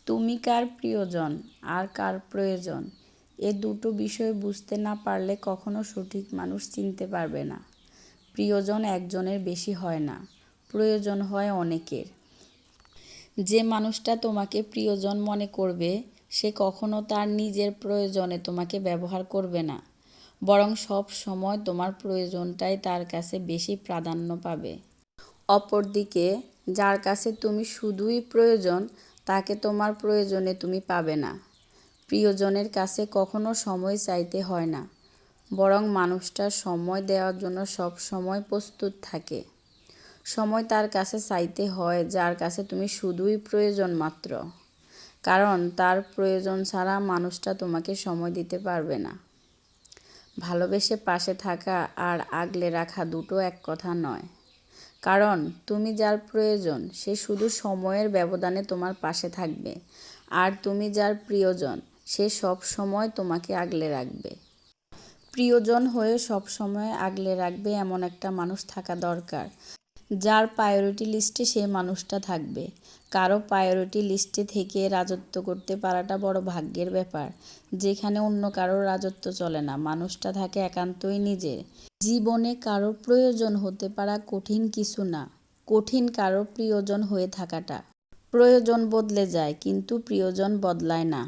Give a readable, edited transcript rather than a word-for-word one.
তুমি কার প্রিয়জন আর কার প্রয়োজন, এ দুটো বিষয় বুঝতে না পারলে কখনো সঠিক মানুষ চিনতে পারবে না। প্রিয়জন একজনের বেশি হয় না, প্রয়োজন হয় অনেকের। যে মানুষটা তোমাকে প্রিয়জন মনে করবে সে কখনো তার নিজের প্রয়োজনে তোমাকে ব্যবহার করবে না, বরং সব সময় তোমার প্রয়োজনটাই তার কাছে বেশি প্রাধান্য পাবে। অপরদিকে যার কাছে তুমি শুধুই প্রয়োজন তাকে তোমার প্রয়োজনে তুমি পাবে না। প্রিয়জনের কাছে কখনো সময় চাইতে হয় না, বরং মানুষটা সময় দেওয়ার জন্য সব সময় প্রস্তুত থাকে। সময় তার কাছে চাইতে হয় যার কাছে তুমি শুধুই প্রয়োজন মাত্র, কারণ তার প্রয়োজন ছাড়া মানুষটা তোমাকে সময় দিতে পারবে না। ভালোবেসে পাশে থাকা আর আগলে রাখা দুটো এক কথা নয়, কারণ তুমি যার প্রয়োজন সে শুধু সময়ের ব্যবধানে তোমার পাশে থাকবে, আর তুমি যার প্রিয়জন সে সব সময় তোমাকে আগলে রাখবে। প্রিয়জন হয়ে সব সময় আগলে রাখবে এমন একটা মানুষ থাকা দরকার, যার প্রায়োরিটি লিস্টে সেই মানুষটা থাকবে। কারো প্রায়োরিটি লিস্টে থেকে রাজত্ব করতে পারাটা বড় ভাগ্যের ব্যাপার, যেখানে অন্য কারোর রাজত্ব চলে না, মানুষটা থাকে একান্তই নিজের। জীবনে কারো প্রয়োজন হতে পারা কঠিন কিছু না, কঠিন কারো প্রিয়জন হয়ে থাকাটা। প্রয়োজন বদলে যায় কিন্তু প্রিয়জন বদলায় না।